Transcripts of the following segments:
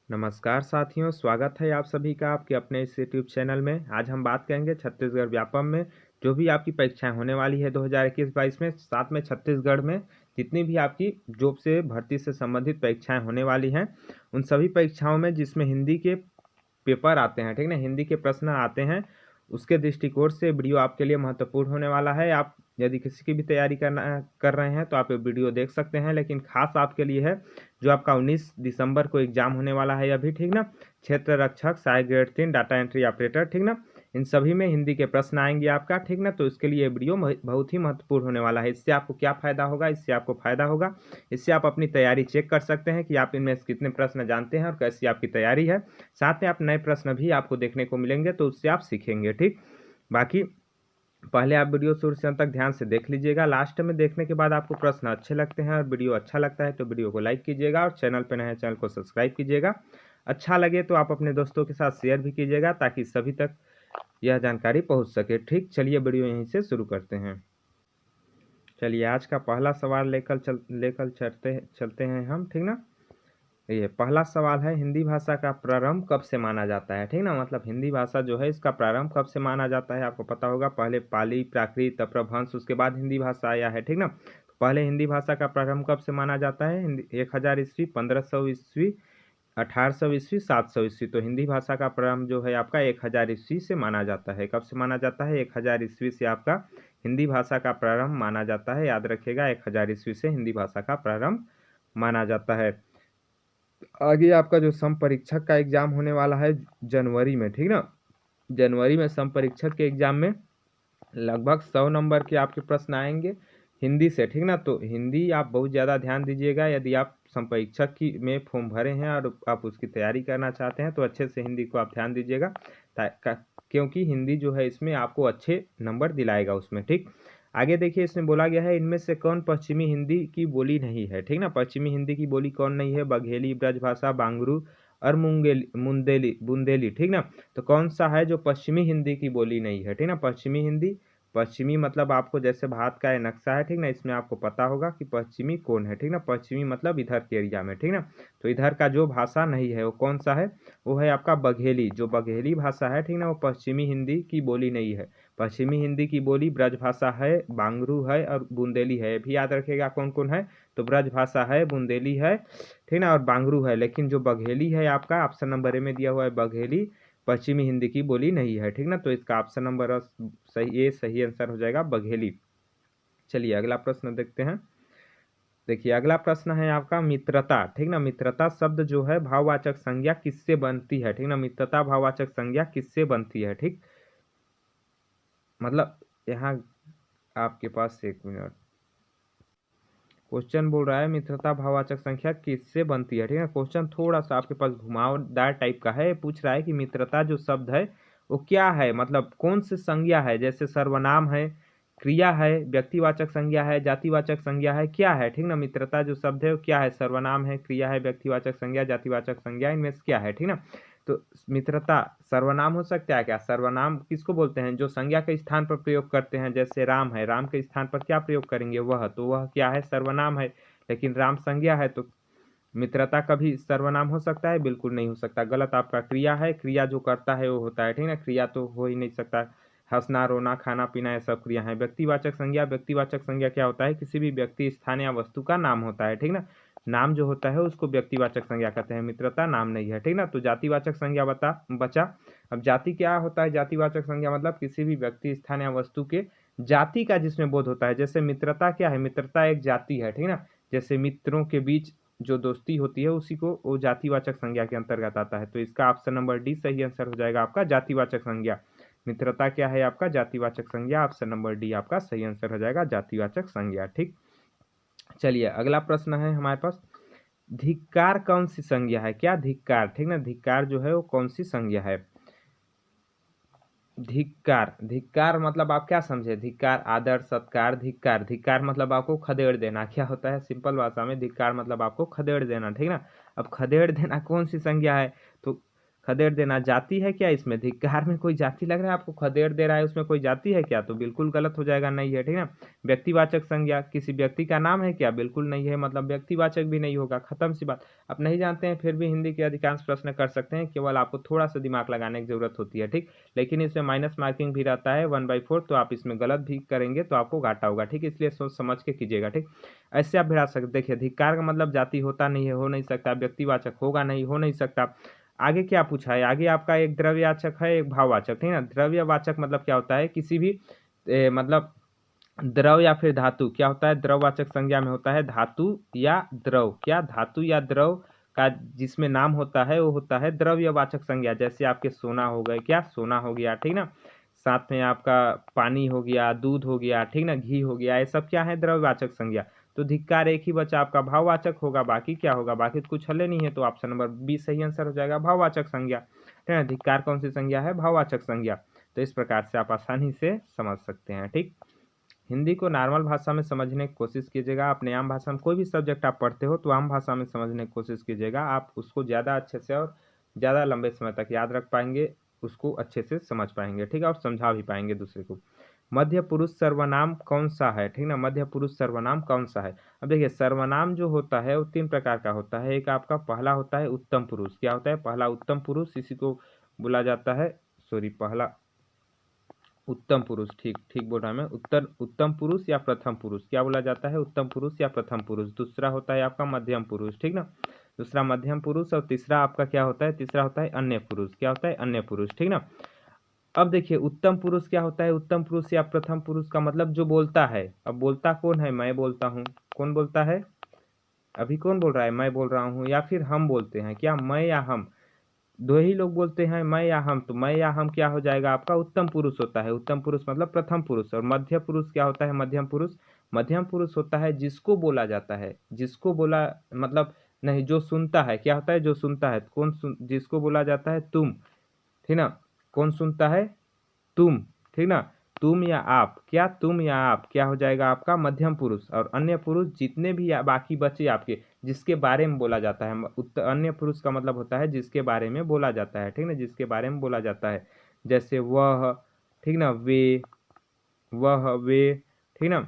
नमस्कार साथियों, स्वागत है आप सभी का आपके अपने इस यूट्यूब चैनल में। आज हम बात करेंगे छत्तीसगढ़ व्यापम में जो भी आपकी परीक्षाएं होने वाली है 2021-22 में, साथ में छत्तीसगढ़ में जितनी भी आपकी जॉब से भर्ती से संबंधित परीक्षाएं होने वाली हैं, उन सभी परीक्षाओं में जिसमें हिंदी के पेपर आते हैं, ठीक ना, हिंदी के प्रश्न आते हैं, उसके दृष्टिकोण से वीडियो आपके लिए महत्वपूर्ण होने वाला है। आप यदि किसी की भी तैयारी कर रहे हैं तो आप ये वीडियो देख सकते हैं, लेकिन खास आपके लिए है जो आपका 19 दिसंबर को एग्जाम होने वाला है अभी, ठीक ना। क्षेत्र रक्षक, सहायक ग्रेड 3, डाटा एंट्री ऑपरेटर, ठीक ना, इन सभी में हिंदी के प्रश्न आएंगे आपका, ठीक ना। तो इसके लिए वीडियो बहुत ही महत्वपूर्ण होने वाला है। इससे आपको क्या फायदा होगा, इससे आपको फायदा होगा, इससे आप अपनी तैयारी चेक कर सकते हैं कि आप इनमें से कितने प्रश्न जानते हैं और कैसी आपकी तैयारी है। साथ में आप नए प्रश्न भी आपको देखने को मिलेंगे, तो उससे आप सीखेंगे, ठीक। बाकी पहले आप वीडियो शुरू से अंत तक ध्यान से देख लीजिएगा। लास्ट में देखने के बाद आपको प्रश्न अच्छे लगते हैं और वीडियो अच्छा लगता है तो वीडियो को लाइक कीजिएगा और चैनल पर नए हैं चैनल को सब्सक्राइब कीजिएगा। अच्छा लगे तो आप अपने दोस्तों के साथ शेयर भी कीजिएगा ताकि सभी तक यह जानकारी पहुंच सके, ठीक। चलिए वीडियो यहीं से शुरू करते हैं। चलिए आज का पहला सवाल लेकर चलते हैं हम, ठीक ना। ये पहला सवाल है, हिंदी भाषा का प्रारंभ कब से माना जाता है, ठीक ना। मतलब हिंदी भाषा जो है इसका प्रारंभ कब से माना जाता है, आपको पता होगा। पहले पाली, प्राकृत, अपभ्रंश, उसके बाद हिंदी भाषा आया है, ठीक ना। तो पहले हिंदी भाषा का प्रारंभ कब से माना जाता है? 1000 ईस्वी, 1500 ईस्वी, 1800 ईस्वी, 700 ईस्वी। तो हिंदी भाषा का प्रारंभ जो है आपका 1000 ईस्वी से माना जाता है। कब से माना जाता है? 1000 ईस्वी से आपका हिंदी भाषा का प्रारंभ माना जाता है। याद रखिएगा, 1000 ईस्वी से हिंदी भाषा का प्रारंभ माना जाता है। आगे आपका जो सम परीक्षक का एग्जाम होने वाला है जनवरी में, ठीक ना। जनवरी में सम परीक्षक के एग्जाम में लगभग 100 नंबर के आपके प्रश्न आएंगे हिंदी से, ठीक ना। तो हिंदी आप बहुत ज़्यादा ध्यान दीजिएगा। यदि आप संपरीक्षक की में फॉर्म भरे हैं और आप उसकी तैयारी करना चाहते हैं तो अच्छे से हिंदी को आप ध्यान दीजिएगा, क्योंकि हिंदी जो है इसमें आपको अच्छे नंबर दिलाएगा उसमें, ठीक। आगे देखिए, इसमें बोला गया है इनमें से कौन पश्चिमी हिंदी की बोली नहीं है, ठीक ना। पश्चिमी हिंदी की बोली कौन नहीं है? बघेली, ब्रजभाषा, बांगरू और बुंदेली, ठीक ना। तो कौन सा है जो पश्चिमी हिंदी की बोली नहीं है, ठीक ना। पश्चिमी हिंदी, पश्चिमी मतलब आपको जैसे भारत का ये नक्शा है, ठीक ना, इसमें आपको पता होगा कि पश्चिमी कौन है, ठीक ना। पश्चिमी मतलब इधर के एरिया में, ठीक ना। तो इधर का जो भाषा नहीं है वो कौन सा है? वो है आपका बघेली। जो बघेली भाषा है, ठीक ना, वो पश्चिमी हिंदी की बोली नहीं है। पश्चिमी हिंदी की बोली ब्रजभाषा है, बांगरू है और बुंदेली है। ये भी याद रखिएगा कौन कौन है। तो ब्रजभाषा है, बुंदेली है, ठीक ना, और बांगरू है। लेकिन जो बघेली है आपका ऑप्शन नंबर ए में दिया हुआ है, बघेली पश्चिमी हिंदी की बोली नहीं है, ठीक ना। तो इसका ऑप्शन नंबर सही आंसर हो जाएगा बघेली। चलिए अगला प्रश्न देखते हैं। देखिए अगला प्रश्न है आपका मित्रता, ठीक ना। मित्रता शब्द जो है भाववाचक संज्ञा किससे बनती है, ठीक ना। मित्रता भाववाचक संज्ञा किससे बनती है, ठीक। मतलब यहाँ आपके पास एक मिनट, क्वेश्चन बोल रहा है मित्रता भाववाचक संख्या किससे बनती है, ठीक है। क्वेश्चन थोड़ा सा आपके पास घुमावदार टाइप का है। पूछ रहा है कि मित्रता जो शब्द है वो क्या है, मतलब कौन सी संज्ञा है, जैसे सर्वनाम है, क्रिया है, व्यक्तिवाचक संज्ञा है, जातिवाचक संज्ञा है, क्या है, ठीक ना। मित्रता जो शब्द है वो क्या है? सर्वनाम है, क्रिया है, व्यक्तिवाचक संज्ञा, जातिवाचक संज्ञा, इनमें से क्या है, ठीक ना। तो मित्रता सर्वनाम हो सकता है क्या? सर्वनाम किसको बोलते हैं? जो संज्ञा के स्थान पर प्रयोग करते हैं, जैसे राम है, राम के स्थान पर क्या प्रयोग करेंगे? वह, तो वह क्या है? सर्वनाम है। लेकिन राम संज्ञा है, तो मित्रता कभी सर्वनाम हो सकता है? बिल्कुल नहीं हो सकता, गलत आपका। क्रिया है, क्रिया जो करता है वो होता है, ठीक ना। क्रिया तो हो ही नहीं सकता। हंसना, रोना, खाना पीना, ये सब क्रिया है। व्यक्तिवाचक संज्ञा, व्यक्तिवाचक संज्ञा क्या होता है? किसी भी व्यक्ति, स्थान या वस्तु का नाम होता है, ठीक ना। नाम जो होता है उसको व्यक्तिवाचक संज्ञा कहते हैं। मित्रता नाम नहीं है, ठीक ना। तो जातिवाचक संज्ञा बचा। अब जाति क्या होता है? जातिवाचक संज्ञा मतलब किसी भी व्यक्ति, स्थान या वस्तु के जाति का जिसमें बोध होता है। जैसे मित्रता क्या है? मित्रता एक जाति है, ठीक ना। जैसे मित्रों के बीच जो दोस्ती होती है उसी को वो जातिवाचक संज्ञा के अंतर्गत आता है। तो इसका ऑप्शन नंबर डी सही आंसर हो जाएगा आपका, जातिवाचक संज्ञा। मित्रता क्या है आपका? जातिवाचक संज्ञा। ऑप्शन नंबर डी आपका सही आंसर हो जाएगा, जातिवाचक संज्ञा, ठीक। चलिए अगला प्रश्न है हमारे पास, धिक्कार कौन सी संज्ञा है? क्या धिक्कार, ठीक ना। धिक्कार जो है वो कौन सी संज्ञा है? धिक्कार, धिक्कार मतलब आप क्या समझे? धिक्कार, आदर, सत्कार, धिक्कार। धिक्कार मतलब आपको खदेड़ देना, क्या होता है? सिंपल भाषा में धिक्कार मतलब आपको खदेड़ देना, ठीक ना। अब खदेड़ देना कौन सी संज्ञा है? तो खदेड़ देना जाति है क्या इसमें? धिक्कार में कोई जाति लग रहा है आपको? खदेड़ दे रहा है उसमें कोई जाति है क्या? तो बिल्कुल गलत हो जाएगा, नहीं है, ठीक है ना। व्यक्तिवाचक संज्ञा किसी व्यक्ति का नाम है क्या? बिल्कुल नहीं है, मतलब व्यक्तिवाचक भी नहीं होगा, खत्म सी बात। आप नहीं जानते हैं फिर भी हिंदी के अधिकांश प्रश्न कर सकते हैं, केवल आपको थोड़ा सा दिमाग लगाने की जरूरत होती है, ठीक। लेकिन इसमें माइनस मार्किंग भी रहता है 1/4, तो आप इसमें गलत भी करेंगे तो आपको घाटा होगा, ठीक। इसलिए सोच समझ के कीजिएगा, ठीक। ऐसे आप भिड़ा सकते, देखिए धिक्कार का मतलब जाति होता नहीं है, हो नहीं सकता, व्यक्तिवाचक होगा नहीं, हो नहीं सकता। आगे क्या पूछा है? आगे आपका एक द्रव्यवाचक है, एक भाववाचक, ठीक है ना। द्रव्यवाचक मतलब क्या होता है? किसी भी मतलब द्रव या फिर धातु, क्या होता है? द्रववाचक संज्ञा में होता है धातु या द्रव। क्या? धातु या द्रव का जिसमें नाम होता है वो होता है द्रव्यवाचक संज्ञा। जैसे आपके सोना हो गए, क्या? सोना हो गया, ठीक ना। साथ में आपका पानी हो गया, दूध हो गया, ठीक ना, घी हो गया, ये सब क्या है? द्रव्यवाचक संज्ञा। तो धिक्कार एक ही बचा आपका, भाववाचक होगा। बाकी क्या होगा? बाकी तो कुछ हल नहीं है, तो ऑप्शन नंबर बी सही आंसर हो जाएगा, भाववाचक संज्ञा, ठीक है। धिक्कार कौन सी संज्ञा है? भाववाचक संज्ञा। तो इस प्रकार से आप आसानी से समझ सकते हैं, ठीक। हिंदी को नॉर्मल भाषा में समझने की कोशिश कीजिएगा। अपने आम भाषा में कोई भी सब्जेक्ट आप पढ़ते हो तो आम भाषा में समझने की कोशिश कीजिएगा। आप उसको ज़्यादा अच्छे से और ज़्यादा लंबे समय तक याद रख पाएंगे, उसको अच्छे से समझ पाएंगे, ठीक है, और समझा भी पाएंगे दूसरे को। मध्य पुरुष सर्वनाम कौन सा है? ठीक ना, मध्य पुरुष सर्वनाम कौन सा है? अब देखिए, सर्वनाम जो होता है वो 3 प्रकार का होता है। एक आपका पहला होता है उत्तम पुरुष। क्या होता है? पहला उत्तम पुरुष, इसी को बोला जाता है, सॉरी, पहला उत्तम पुरुष, ठीक ठीक बोल रहा मैं, उत्तम पुरुष या प्रथम पुरुष, क्या बोला जाता है? उत्तम पुरुष या प्रथम पुरुष। दूसरा होता है आपका मध्यम पुरुष, ठीक ना, दूसरा मध्यम पुरुष। और तीसरा आपका क्या होता है? तीसरा होता है अन्य पुरुष। क्या होता है? अन्य पुरुष, ठीक ना। अब देखिए, उत्तम पुरुष क्या होता है? उत्तम पुरुष या प्रथम पुरुष का मतलब जो बोलता है। अब बोलता कौन है? मैं बोलता हूँ। कौन बोलता है? अभी कौन बोल रहा है? मैं बोल रहा हूँ, या फिर हम बोलते हैं। क्या? मैं या हम, दो ही लोग बोलते हैं, मैं या हम। तो मैं या हम क्या हो जाएगा आपका? उत्तम पुरुष होता है। उत्तम पुरुष मतलब प्रथम पुरुष। और मध्य पुरुष क्या होता है? मध्यम पुरुष। मध्यम पुरुष होता है जिसको बोला जाता है, जिसको बोला, मतलब नहीं, जो सुनता है। क्या होता है? जो सुनता है। जिसको बोला जाता है तुम, ठीक ना। कौन सुनता है? तुम, ठीक ना। तुम या आप, क्या? तुम या आप क्या हो जाएगा आपका? मध्यम पुरुष। और अन्य पुरुष जितने भी बाकी बचे आपके, जिसके बारे में बोला जाता है। अन्य पुरुष का मतलब होता है जिसके बारे में बोला जाता है, ठीक ना, जिसके बारे में बोला जाता है। जैसे वह, ठीक ना, वे, वह, वे, ठीक ना।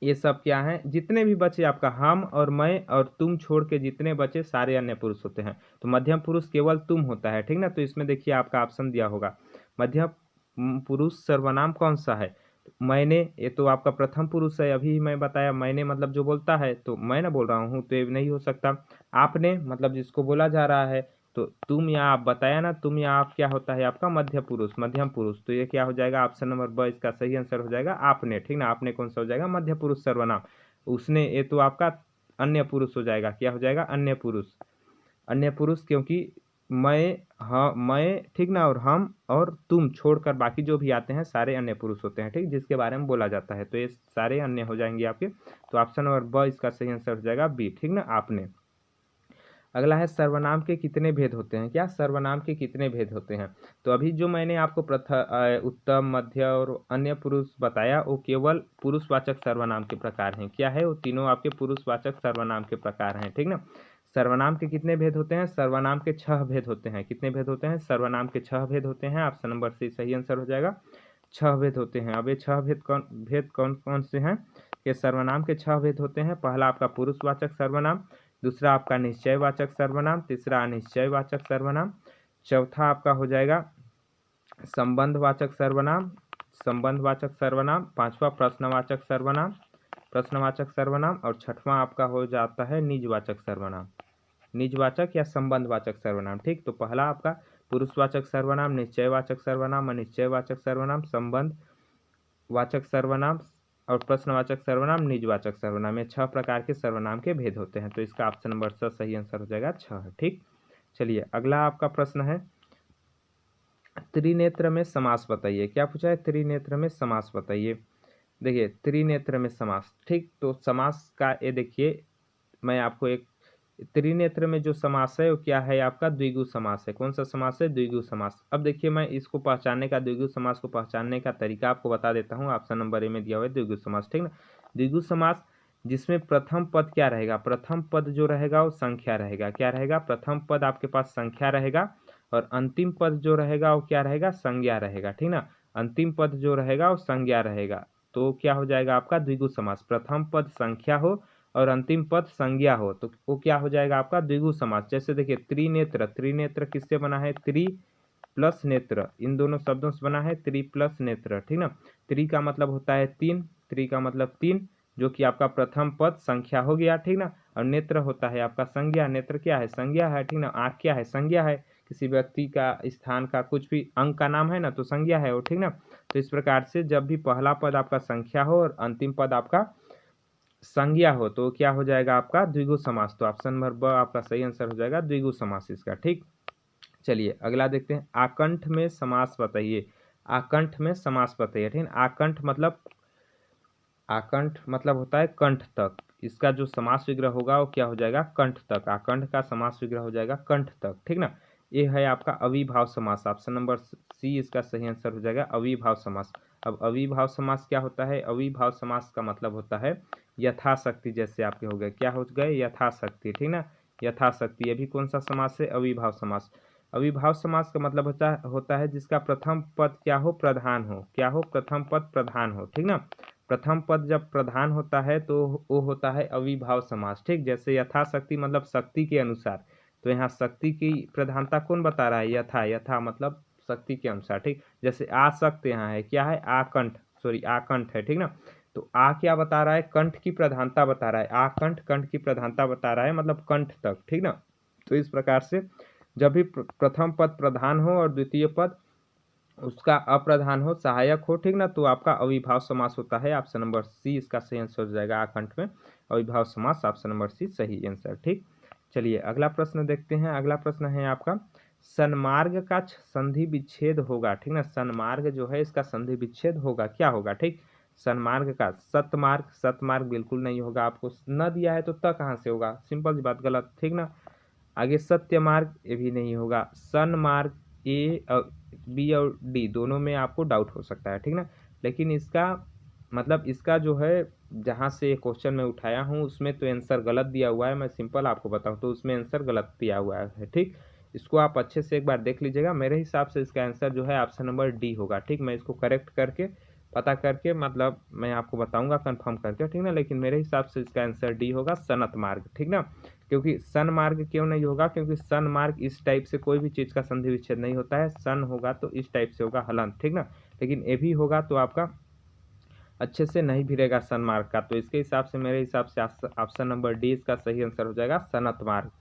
ये सब क्या है? जितने भी बचे आपका, हम और मैं और तुम छोड़ के जितने बचे सारे अन्य पुरुष होते हैं। तो मध्यम पुरुष केवल तुम होता है, ठीक ना। तो इसमें देखिए आपका ऑप्शन दिया होगा, मध्यम पुरुष सर्वनाम कौन सा है? मैंने, ये तो आपका प्रथम पुरुष है, अभी मैं बताया। मैंने मतलब जो बोलता है, तो मैं ना बोल रहा हूँ, तो ये नहीं हो सकता। आपने मतलब जिसको बोला जा रहा है। तो तुम या आप बताया ना, तुम या आप क्या होता है आपका? मध्य पुरुष, मध्यम पुरुष। तो ये क्या हो जाएगा? ऑप्शन नंबर ब इसका सही आंसर हो जाएगा, आपने, ठीक ना। आपने कौन सा हो जाएगा? मध्य पुरुष सर्वनाम। उसने, ये तो आपका अन्य पुरुष हो जाएगा। क्या हो जाएगा? अन्य पुरुष। अन्य पुरुष, क्योंकि मैं, हाँ, मैं, ठीक ना, और हम और तुम छोड़कर बाकी जो भी आते हैं सारे अन्य पुरुष होते हैं, ठीक, जिसके बारे में बोला जाता है। तो ये सारे अन्य हो जाएंगे आपके। तो ऑप्शन नंबर ब इसका सही आंसर हो जाएगा, बी, ठीक ना, आपने। अगला है सर्वनाम के कितने भेद होते हैं? क्या? सर्वनाम के कितने भेद होते हैं? तो अभी जो मैंने आपको उत्तम, मध्य और अन्य पुरुष बताया, वो केवल पुरुषवाचक सर्वनाम के प्रकार हैं। क्या है? वो तीनों आपके पुरुषवाचक सर्वनाम के प्रकार हैं, ठीक ना। सर्वनाम के कितने भेद होते हैं? सर्वनाम के 6 भेद होते हैं। कितने भेद होते हैं? सर्वनाम के 6 भेद होते हैं। ऑप्शन नंबर सी सही आंसर हो जाएगा, 6 भेद होते हैं। अब ये 6 भेद कौन कौन से हैं? कि सर्वनाम के 6 भेद होते हैं। पहला आपका पुरुषवाचक सर्वनाम, दूसरा आपका निश्चयवाचक सर्वनाम, तीसरा अनिश्चयवाचक सर्वनाम, चौथा आपका हो जाएगा संबंधवाचक सर्वनाम, संबंधवाचक सर्वनाम, पांचवा प्रश्नवाचक सर्वनाम, प्रश्नवाचक सर्वनाम, और छठवां आपका हो जाता है निजवाचक सर्वनाम, निजवाचक या संबंधवाचक सर्वनाम, ठीक। तो पहला आपका पुरुषवाचक सर्वनाम, निश्चयवाचक सर्वनाम, अनिश्चयवाचक सर्वनाम, संबंधवाचक सर्वनाम और प्रश्नवाचक सर्वनाम, निजवाचक सर्वनाम। ये 6 प्रकार के सर्वनाम के भेद होते हैं। तो इसका ऑप्शन नंबर स सही आंसर हो जाएगा 6, ठीक। चलिए, अगला आपका प्रश्न है, त्रिनेत्र में समास बताइए। क्या पूछा है? त्रिनेत्र में समास बताइए। देखिए, त्रिनेत्र में समास, ठीक। तो समास का ये देखिए, मैं आपको एक, त्रिनेत्र में जो समास है वो क्या है आपका? द्विगु समास है। कौन सा समास है? द्विगु समास। अब देखिए, मैं इसको पहचानने का, द्विगु समास को पहचानने का तरीका आपको बता देता हूँ। ऑप्शन नंबर ए में दिया हुआ है द्विगु समास, ठीक ना। द्विगु समास जिसमें प्रथम पद क्या रहेगा? प्रथम पद जो रहेगा वो संख्या रहेगा। क्या रहेगा? प्रथम पद आपके पास संख्या रहेगा, और अंतिम पद जो रहेगा वो क्या रहेगा, संज्ञा रहेगा, ठीक ना। अंतिम पद जो रहेगा वो संज्ञा रहेगा, तो क्या हो जाएगा आपका द्विगु समास। प्रथम पद संख्या हो और अंतिम पद संज्ञा हो तो वो क्या हो जाएगा आपका द्विगु समास। जैसे देखिए त्रिनेत्र, त्रिनेत्र किससे बना है, त्रि प्लस नेत्र, इन दोनों शब्दों से बना है त्रि प्लस नेत्र, ठीक ना। त्रि का मतलब होता है तीन, त्रि का मतलब तीन, जो कि आपका प्रथम पद संख्या हो गया, ठीक ना। और नेत्र होता है आपका संज्ञा, नेत्र क्या है, संज्ञा है, ठीक ना। आँख क्या है, संज्ञा है, किसी व्यक्ति का, स्थान का, कुछ भी अंग का नाम है ना तो संज्ञा है वो, ठीक ना। तो इस प्रकार से जब भी पहला पद आपका संख्या हो और अंतिम पद आपका संज्ञा हो तो क्या हो जाएगा आपका द्विगु समास। तो ऑप्शन नंबर ब आपका सही आंसर हो जाएगा द्विगु समास इसका, ठीक। चलिए अगला देखते हैं, आकंठ में समास बताइए। आकंठ में समास बताइए, ठीक है। आकंठ मतलब, आकंठ मतलब होता है कंठ तक, इसका जो समास विग्रह होगा वो क्या हो जाएगा, कंठ तक। आकंठ का समास विग्रह हो जाएगा कंठ तक, ठीक ना। ये है आपका अविभाव समास, ऑप्शन नंबर सी इसका सही आंसर हो जाएगा अविभाव समास। अब अविभाव समास क्या होता है, अविभाव समास का मतलब होता है यथाशक्ति, जैसे आपके हो गए, क्या हो गए, यथाशक्ति, ठीक ना। यथाशक्ति, ये भी कौन सा समास है, अविभाव समास। अविभाव समास का मतलब होता है जिसका प्रथम पद क्या हो, प्रधान हो, क्या हो, प्रथम पद प्रधान हो, ठीक ना। प्रथम पद जब प्रधान होता है तो वो होता है अविभाव समास, ठीक। जैसे यथाशक्ति मतलब शक्ति के अनुसार, तो यहाँ शक्ति की प्रधानता कौन बता रहा है, यथा, यथा मतलब शक्ति के अनुसार, ठीक। जैसे आसक्त यहाँ है, क्या है, आकंठ, सॉरी आकंठ है, ठीक ना। तो आ क्या बता रहा है, कंठ की प्रधानता बता रहा है, आकंठ कंठ की प्रधानता बता रहा है, मतलब कंठ तक, ठीक ना। तो इस प्रकार से जब भी प्रथम पद प्रधान हो और द्वितीय पद उसका अप्रधान हो, सहायक हो, ठीक ना, तो आपका अविभाव समास होता है। ऑप्शन नंबर सी इसका सही आंसर हो जाएगा, आकंठ में अविभाव समास, ऑप्शन नंबर सी सही आंसर, ठीक। चलिए अगला प्रश्न देखते हैं। अगला प्रश्न है आपका, सन्मार्ग का संधि विच्छेद होगा, ठीक ना। सन्मार्ग जो है इसका संधि विच्छेद होगा, क्या होगा, ठीक। सन्मार्ग का सतमार्ग, सतमार्ग बिल्कुल नहीं होगा, आपको न दिया है तो त कहाँ से होगा, सिंपल सी बात, गलत, ठीक ना। आगे सत्य मार्ग, ये भी नहीं होगा। सन्मार्ग, ए और बी और डी दोनों में आपको डाउट हो सकता है, ठीक ना। लेकिन इसका मतलब इसका जो है, जहाँ से क्वेश्चन मैं उठाया हूँ उसमें तो आंसर गलत दिया हुआ है, मैं सिंपल आपको बताऊँ तो उसमें आंसर गलत दिया हुआ है, ठीक। इसको आप अच्छे से एक बार देख लीजिएगा, मेरे हिसाब से इसका आंसर जो है ऑप्शन नंबर डी होगा, ठीक। मैं इसको करेक्ट करके पता करके मतलब मैं आपको बताऊंगा कंफर्म करके, ठीक ना। लेकिन मेरे हिसाब से इसका आंसर डी होगा, सनत मार्ग, ठीक ना। क्योंकि सन मार्ग क्यों नहीं होगा, क्योंकि सन मार्ग इस टाइप से कोई भी चीज़ का संधि विच्छेद नहीं होता है, सन होगा तो इस टाइप से होगा, हलंत, ठीक ना। लेकिन ए भी होगा तो आपका अच्छे से नहीं भिड़ेगा सन मार्ग का, तो इसके हिसाब से मेरे हिसाब से ऑप्शन नंबर डी इसका सही आंसर हो जाएगा, सनत मार्ग,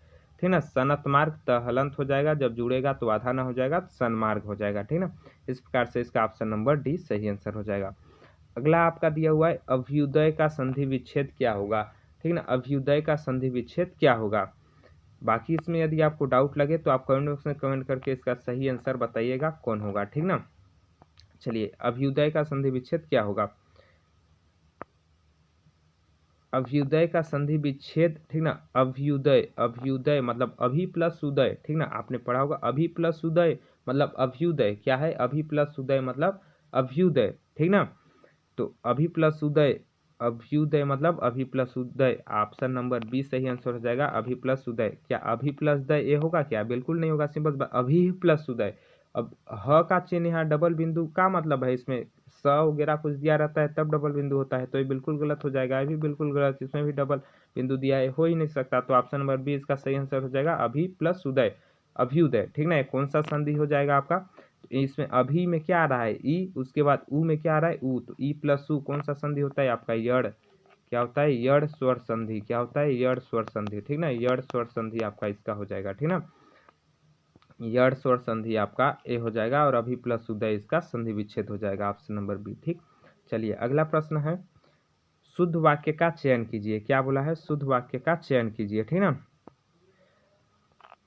ठीक ना। सनत मार्ग तो हलंत हो जाएगा, जब जुड़ेगा तो आधा ना हो जाएगा, तो सन मार्ग हो जाएगा, ठीक ना। इस प्रकार से इसका ऑप्शन नंबर डी सही आंसर हो जाएगा। अगला आपका दिया हुआ है, अभ्युदय का संधि विच्छेद क्या होगा, ठीक ना। अभ्युदय का संधि विच्छेद क्या होगा। बाकी इसमें यदि आपको डाउट लगे तो आप कमेंट बॉक्स में कमेंट करके इसका सही आंसर बताइएगा कौन होगा, ठीक ना। चलिए अभ्युदय का संधि विच्छेद क्या होगा। अभ्युदय का संधि विच्छेद, ठीक ना। अभ्युदय, अभ्युदय मतलब अभि प्लस उदय, ठीक ना। आपने पढ़ा होगा अभि प्लस उदय मतलब अभ्युदय, क्या है, अभि प्लस उदय मतलब अभ्युदय, ठीक ना। तो अभि प्लस उदय, अभ्युदय मतलब अभि प्लस उदय, ऑप्शन नंबर बी सही आंसर हो जाएगा, अभि प्लस उदय। क्या अभि प्लस दय ये होगा क्या, बिल्कुल नहीं होगा, सिंपल अभि प्लस उदय। अब ह का चिन्ह यहाँ डबल बिंदु का मतलब है, इसमें स वगैरह कुछ दिया रहता है तब डबल बिंदु होता है, तो ये बिल्कुल गलत हो जाएगा, ये भी बिल्कुल गलत, इसमें भी डबल बिंदु दिया है, हो ही नहीं सकता। तो ऑप्शन नंबर बी इसका सही आंसर हो जाएगा, अभि प्लस उदय, अभ्युदय, ठीक ना। कौन सा संधि हो जाएगा आपका, इसमें अभी में क्या आ रहा है, ई, उसके बाद ऊ में क्या आ रहा है, ऊ, तो ई प्लस ऊ कौन सा संधि होता है आपका, यड़, क्या होता है, यड़ स्वर संधि, क्या होता है, यड़ स्वर संधि, ठीक ना। यड़ स्वर संधि आपका इसका हो जाएगा, ठीक ना। यड़ स्वर संधि आपका ए हो जाएगा और अभी प्लस उदय इसका संधि विच्छेद हो जाएगा, ऑप्शन नंबर बी, ठीक। चलिए अगला प्रश्न है, शुद्ध वाक्य का चयन कीजिए, क्या बोला है, शुद्ध वाक्य का चयन कीजिए, ठीक ना।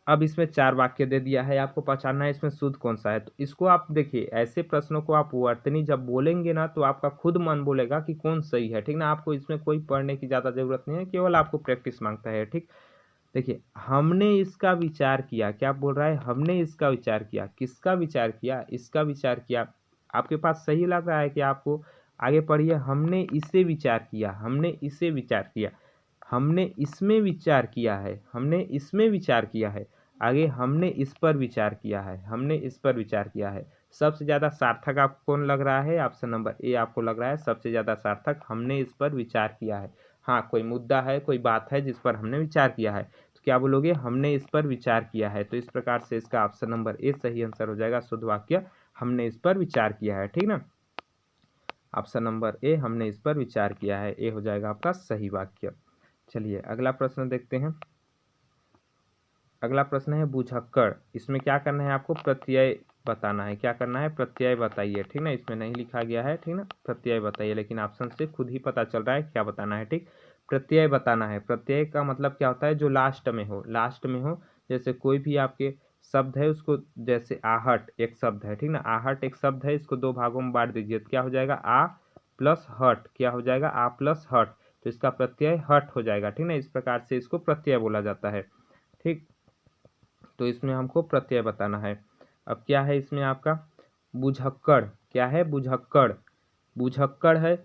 अब इसमें 4 वाक्य दे दिया है, आपको पहचानना है इसमें शुद्ध कौन सा है। तो इसको आप देखिए, ऐसे प्रश्नों को आप वर्तनी जब बोलेंगे ना तो आपका खुद मन बोलेगा कि कौन सही है, ठीक ना। आपको इसमें कोई पढ़ने की ज़्यादा ज़रूरत नहीं है, केवल आपको प्रैक्टिस मांगता है, ठीक। देखिए हमने इसका विचार किया, क्या बोल रहा है, हमने इसका विचार किया, किसका विचार किया, इसका विचार किया। आपके पास सही लग रहा है कि आपको आगे पढ़िए, हमने इसे विचार किया, हमने इसे विचार किया, हमने इसमें विचार किया है, हमने इसमें विचार किया है। आगे हमने इस पर विचार किया है, हमने इस पर विचार किया है। सबसे ज़्यादा सार्थक आपको कौन लग रहा है? ऑप्शन नंबर ए आपको लग रहा है सबसे ज़्यादा सार्थक, हमने इस पर विचार किया है। हाँ, कोई मुद्दा है, कोई बात है जिस पर हमने विचार किया है, तो क्या बोलोगे? हमने इस पर विचार किया है। तो इस प्रकार से इसका ऑप्शन नंबर ए सही आंसर हो जाएगा। शुद्ध वाक्य हमने इस पर विचार किया है, ठीक ना। ऑप्शन नंबर ए हमने इस पर विचार किया है, ए हो जाएगा आपका सही वाक्य। चलिए अगला प्रश्न देखते हैं। अगला प्रश्न है बुझक्कड़। इसमें क्या करना है आपको? प्रत्यय बताना है। क्या करना है? प्रत्यय बताइए, ठीक ना। इसमें नहीं लिखा गया है, ठीक ना, प्रत्यय बताइए, लेकिन ऑप्शन से खुद ही पता चल रहा है क्या बताना है, ठीक। प्रत्यय बताना है। प्रत्यय का मतलब क्या होता है? जो लास्ट में हो, लास्ट में हो। जैसे कोई भी आपके शब्द है उसको, जैसे आहट एक शब्द है, ठीक ना, आहट एक शब्द है, इसको दो भागों में बांट दीजिए तो क्या हो जाएगा? आ प्लस हट। क्या हो जाएगा? आ प्लस हट। तो इसका प्रत्यय हट हो जाएगा, ठीक ना। इस प्रकार से इसको प्रत्यय बोला जाता है, ठीक। तो इसमें हमको प्रत्यय बताना है। अब क्या है इसमें आपका? बुझक्कड़। क्या है? बुझक्कड़। बुझक्कड़ है।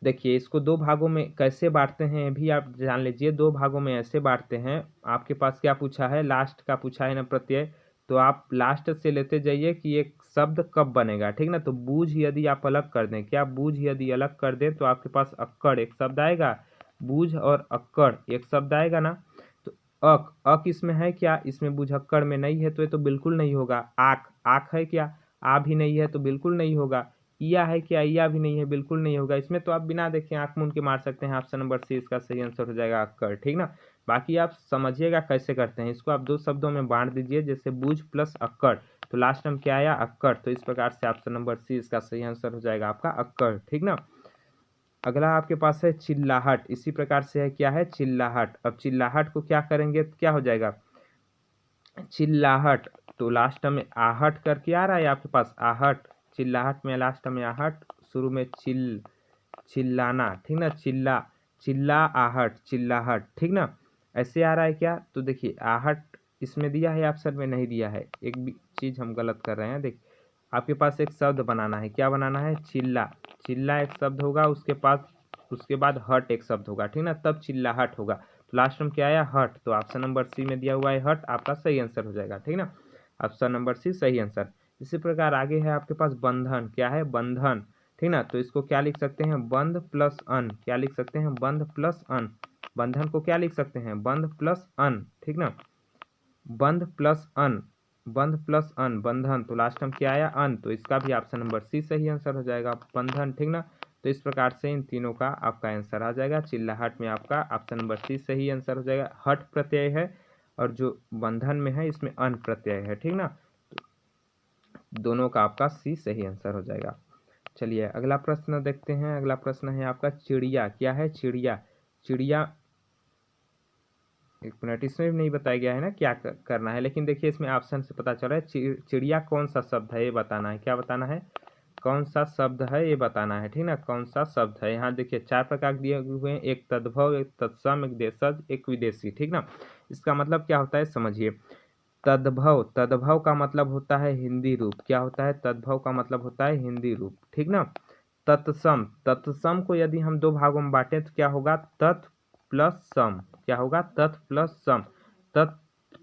देखिए इसको दो भागों में कैसे बांटते हैं ये भी आप जान लीजिए। दो भागों में ऐसे बांटते हैं। आपके पास क्या पूछा है? लास्ट का पूछा है ना प्रत्यय, तो आप लास्ट से लेते जाइए कि एक शब्द कब बनेगा, ठीक ना। तो बूझ यदि आप अलग कर दें, क्या बूझ यदि अलग कर दें तो आपके पास अक्कड़ एक शब्द आएगा। बूझ और अक्कड़ एक शब्द आएगा ना। तो अक इसमें है क्या? इसमें बुझक्कड़ में नहीं है तो ये तो बिल्कुल नहीं होगा। आख, आख है क्या? आ भी नहीं है तो बिल्कुल नहीं होगा। ईया है क्या? ईया भी नहीं है, बिल्कुल नहीं होगा। इसमें तो आप बिना देखे आंख मूंद के मार सकते हैं। ऑप्शन नंबर सी इसका सही आंसर हो जाएगा अक्कड़, ठीक ना। बाकी आप समझिएगा कैसे करते हैं। इसको आप दो शब्दों में बांट दीजिए, जैसे बूझ प्लस अक्कड़, तो लास्ट में क्या आया? अक्कड़। तो इस प्रकार से ऑप्शन नंबर सी इसका सही आंसर हो जाएगा आपका अक्कड़, ठीक ना। अगला आपके पास है चिल्लाहट। इसी प्रकार से है, क्या है? चिल्लाहट। अब चिल्लाहट को क्या करेंगे तो क्या हो जाएगा? चिल्लाहट। तो लास्ट में आहट करके आ रहा है आपके पास, आहट। चिल्लाहट में लास्ट में आहट, शुरू में चिल्लाना, ठीक ना। चिल्ला आहट, चिल्लाहट, ठीक ना। ऐसे आ रहा है क्या? तो देखिए आहट इसमें दिया है, ऑप्शन में नहीं दिया है। एक भी चीज़ हम गलत कर रहे हैं। देखिए आपके पास एक शब्द बनाना है। क्या बनाना है? चिल्ला। चिल्ला एक शब्द होगा, उसके पास उसके बाद हट एक शब्द होगा, ठीक ना, तब चिल्लाहट होगा। तो लास्ट में क्या आया? हट। तो ऑप्शन नंबर सी में दिया हुआ है हट, आपका सही आंसर हो जाएगा, ठीक ना। ऑप्शन नंबर सी सही आंसर। इसी प्रकार आगे है आपके पास बंधन। क्या है? बंधन, ठीक ना। तो इसको क्या लिख सकते हैं? बंध प्लस अन। क्या लिख सकते हैं? बंध प्लस अन। बंधन को क्या लिख सकते हैं? बंध प्लस अन, ठीक ना। बंध प्लस अन, बंध प्लस अन, बंधन। तो लास्ट में क्या आया? अन। तो इसका भी ऑप्शन नंबर सी सही आंसर हो जाएगा, बंधन, ठीक ना। तो इस प्रकार से इन तीनों का आपका आंसर आ जाएगा। चिल्लाहट में आपका ऑप्शन नंबर सी सही आंसर हो जाएगा। हट प्रत्यय है और जो बंधन में है इसमें अन प्रत्यय है, ठीक ना। तो दोनों का आपका सी सही आंसर हो जाएगा। चलिए अगला प्रश्न देखते हैं। अगला प्रश्न है आपका चिड़िया। क्या है? चिड़िया। चिड़िया, एक मिनट, इसमें भी नहीं बताया गया है ना क्या करना है, लेकिन देखिए इसमें ऑप्शन से पता चल रहा है। चिड़िया कौन सा शब्द है ये बताना है। क्या बताना है? कौन सा शब्द है ये बताना है, ठीक ना। कौन सा शब्द है? यहाँ देखिए चार प्रकार दिए हुए हैं, एक तद्भव, एक तत्सम, एक देशज, एक विदेशी, ठीक ना। इसका मतलब क्या होता है समझिए। तद्भव, तद्भव का मतलब होता है हिंदी रूप। क्या होता है? तद्भव का मतलब होता है हिंदी रूप, ठीक ना। तत्सम, तत्सम को यदि हम दो भागों में बांटें तो क्या होगा? तत् प्लस सम। क्या होगा? तत् प्लस सम। तत्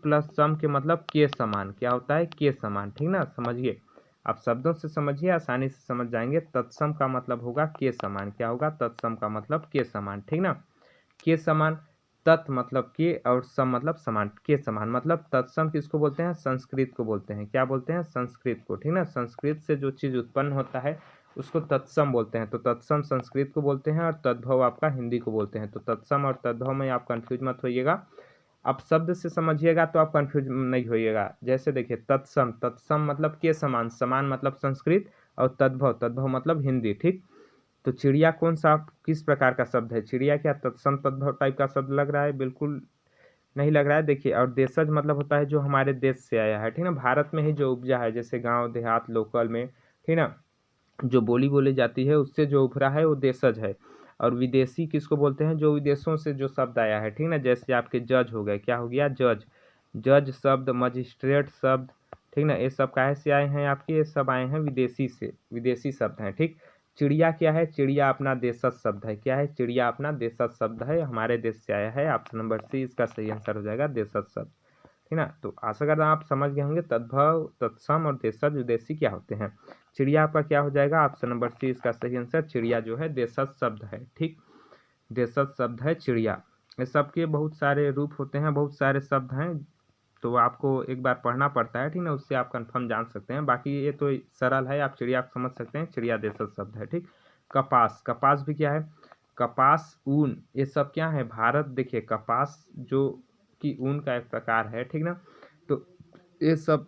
प्लस सम के मतलब के समान। क्या होता है? के समान, ठीक ना। समझिए, आप शब्दों से समझिए, आसानी से समझ जाएंगे। तत्सम का मतलब होगा के समान। क्या होगा? तत्सम का मतलब के समान, ठीक ना। के समान, तत् मतलब के और सम मतलब समान, के समान मतलब तत्सम किसको बोलते हैं? संस्कृत को बोलते हैं। क्या बोलते हैं? संस्कृत को, ठीक ना। संस्कृत से जो चीज़ उत्पन्न होता है उसको तत्सम बोलते हैं। तो तत्सम संस्कृत को बोलते हैं और तद्भव आपका हिंदी को बोलते हैं। तो तत्सम और तद्भव में आप कंफ्यूज मत होइएगा। आप शब्द से समझिएगा तो आप कंफ्यूज नहीं होइएगा। जैसे देखिए तत्सम, तत्सम मतलब के समान, समान मतलब संस्कृत, और तद्भव, तद्भव मतलब हिंदी, ठीक। तो चिड़िया कौन सा किस प्रकार का शब्द है? चिड़िया क्या तत्सम तद्भव टाइप का शब्द लग रहा है? बिल्कुल नहीं लग रहा है। देखिए और देशज मतलब होता है जो हमारे देश से आया है, ठीक ना, भारत में ही जो उपजा है, जैसे गांव देहात लोकल में, ठीक ना, जो बोली बोली जाती है उससे जो उभरा है वो देशज है। और विदेशी किसको बोलते हैं? जो विदेशों से जो शब्द आया है, ठीक ना, जैसे आपके जज हो गए। क्या हो गया? जज। जज शब्द, मजिस्ट्रेट शब्द, ठीक ना, ये सब काहे से आए हैं आपके? ये सब आए हैं विदेशी से, विदेशी शब्द हैं, ठीक। चिड़िया क्या है? चिड़िया अपना देशज शब्द है। क्या है? चिड़िया अपना देशज शब्द है, हमारे देश से आया है। ऑप्शन नंबर सी इसका सही आंसर हो जाएगा, देशज शब्द, ठीक ना। तो आशा करता हूँ आप समझ गए होंगे तद्भव, तत्सम और देशज विदेशी क्या होते हैं। चिड़िया आपका क्या हो जाएगा, ऑप्शन नंबर सी इसका सही आंसर। चिड़िया जो है देशज शब्द है, ठीक, देशज शब्द है चिड़िया। इस सबके बहुत सारे रूप होते हैं, बहुत सारे शब्द हैं, तो आपको एक बार पढ़ना पड़ता है, ठीक ना, उससे आप कंफर्म जान सकते हैं। बाकी ये तो सरल है, आप चिड़िया समझ सकते हैं, चिड़िया देशज शब्द है, ठीक। कपास, कपास भी क्या है, कपास, ऊन, ये सब क्या है, भारत, देखिए कपास जो कि ऊन का एक प्रकार है, ठीक ना। तो ये सब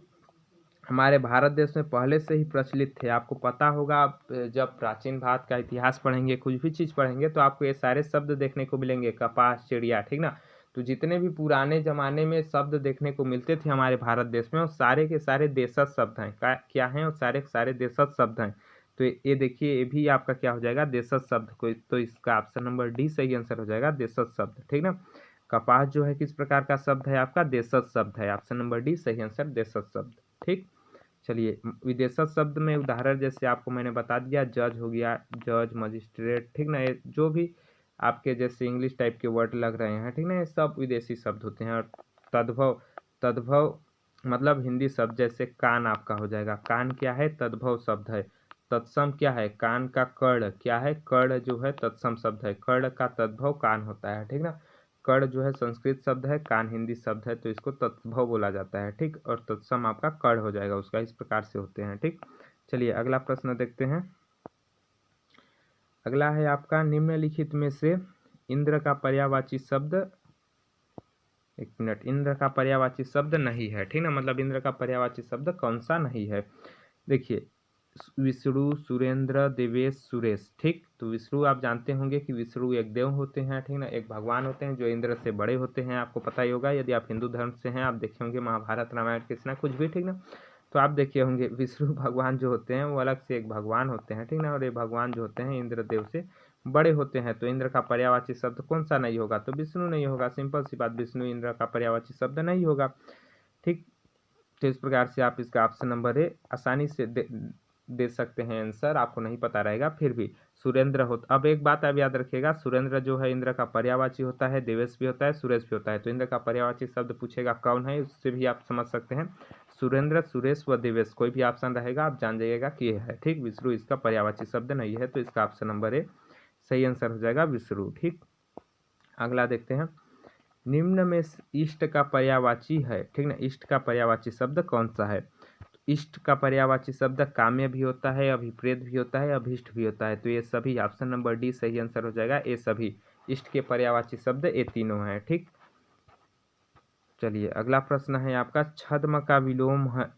हमारे भारत देश में पहले से ही प्रचलित थे। आपको पता होगा, आप जब प्राचीन भारत का इतिहास पढ़ेंगे, कुछ भी चीज़ पढ़ेंगे, तो आपको ये सारे शब्द देखने को मिलेंगे, कपास, चिड़िया, ठीक ना। तो जितने भी पुराने ज़माने में शब्द देखने को मिलते थे हमारे भारत देश में, वो सारे के सारे देशज शब्द हैं। क्या हैं, वो सारे के सारे देशज शब्द हैं। तो ये देखिए, ये भी आपका क्या हो जाएगा, देशज शब्द। कोई तो इसका ऑप्शन नंबर डी सही आंसर हो जाएगा, देशज शब्द, ठीक ना। कपास जो है किस प्रकार का शब्द है, आपका देशज शब्द है, ऑप्शन नंबर डी सही आंसर, देशज शब्द, ठीक। चलिए, विदेशज शब्द में उदाहरण जैसे आपको मैंने बता दिया, जज हो गया, जज, मजिस्ट्रेट, ठीक ना, ये जो भी आपके जैसे इंग्लिश टाइप के वर्ड लग रहे हैं, ठीक ना, ये सब विदेशी शब्द होते हैं। और तद्भव, तद्भव मतलब हिंदी शब्द, जैसे कान आपका हो जाएगा, कान क्या है, तद्भव शब्द है। तत्सम क्या है, कान का कर्ण क्या है, कर्ण जो है तत्सम शब्द है, कर्ण का तद्भव कान होता है, ठीक ना। कर्ण जो है संस्कृत शब्द है, कान हिंदी शब्द है, तो इसको तत्भव बोला जाता है, ठीक। और तत्सम आपका कर्ण हो जाएगा उसका, इस प्रकार से होते हैं, ठीक। चलिए अगला प्रश्न देखते हैं। अगला है आपका, निम्नलिखित में से इंद्र का पर्यायवाची शब्द, एक मिनट, इंद्र का पर्यायवाची शब्द नहीं है, ठीक ना, मतलब इंद्र का पर्यायवाची शब्द कौन सा नहीं है। देखिए, विष्णु, सुरेंद्र, देवेश, सुरेश, ठीक। तो विष्णु आप जानते होंगे कि विष्णु एक देव होते हैं, ठीक ना, एक भगवान होते हैं जो इंद्र से बड़े होते हैं, आपको पता ही होगा, यदि आप हिंदू धर्म से हैं, आप देखे होंगे महाभारत, रामायण, कृष्णा, कुछ भी, ठीक ना। तो आप देखे होंगे विष्णु भगवान जो होते हैं वो अलग से एक भगवान होते हैं, ठीक ना, और ये भगवान जो होते हैं इंद्र देव से बड़े होते हैं। तो इंद्र का पर्यायवाची शब्द कौन सा नहीं होगा, तो विष्णु नहीं होगा, सिंपल सी बात, विष्णु इंद्र का पर्यायवाची शब्द नहीं होगा, ठीक। तो इस प्रकार से आप इसका ऑप्शन नंबर ए आसानी से दे सकते हैं आंसर, आपको नहीं पता रहेगा फिर भी। सुरेंद्र होता, अब एक बात आप याद रखिएगा, सुरेंद्र जो है इंद्र का पर्यायवाची होता है, देवेश भी होता है, सुरेश भी होता है। तो इंद्र का पर्यायवाची शब्द पूछेगा कौन है, उससे भी आप समझ सकते हैं, सुरेंद्र, सुरेश व देवेश, कोई भी ऑप्शन रहेगा आप जान जाइएगा कि ये है, ठीक। विष्णु इसका पर्यायवाची शब्द नहीं है, तो इसका ऑप्शन नंबर ए सही आंसर हो जाएगा, विष्णु, ठीक। अगला देखते हैं, निम्न में इष्ट का पर्यायवाची है, ठीक ना, इष्ट का पर्यायवाची शब्द कौन सा है। इष्ट का पर्यायवाची शब्द काम्य भी होता है, अभिप्रेत भी होता है, अभीष्ट भी होता है। तो ये सभी, ऑप्शन नंबर डी सही आंसर हो जाएगा, ये सभी इष्ट के पर्यायवाची शब्द ये तीनों हैं, ठीक। चलिए अगला प्रश्न है आपका, छद्म का विलोम है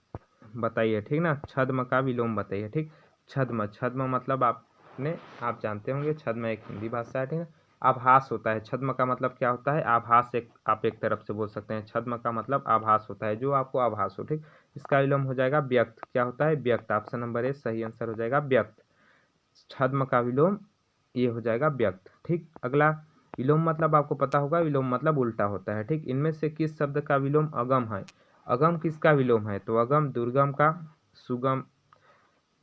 बताइए, ठीक ना, छद्म का विलोम बताइए, ठीक। छद्म, छद्म मतलब आप जानते होंगे, छद्म एक हिंदी भाषा है, ठीक है। आभास होता है, छद्म का मतलब क्या होता है, आभास, एक आप एक तरफ से बोल सकते हैं, छद्म का मतलब आभास होता है, जो आपको आभास हो, ठीक। इसका विलोम हो जाएगा व्यक्त, क्या होता है, व्यक्त, ऑप्शन नंबर ए सही आंसर हो जाएगा, व्यक्त। छद्म का विलोम ये हो जाएगा व्यक्त, ठीक। अगला, विलोम मतलब आपको पता होगा, विलोम मतलब उल्टा होता है, ठीक। इनमें से किस शब्द का विलोम अगम है, अगम किसका विलोम है, तो अगम दुर्गम का, सुगम,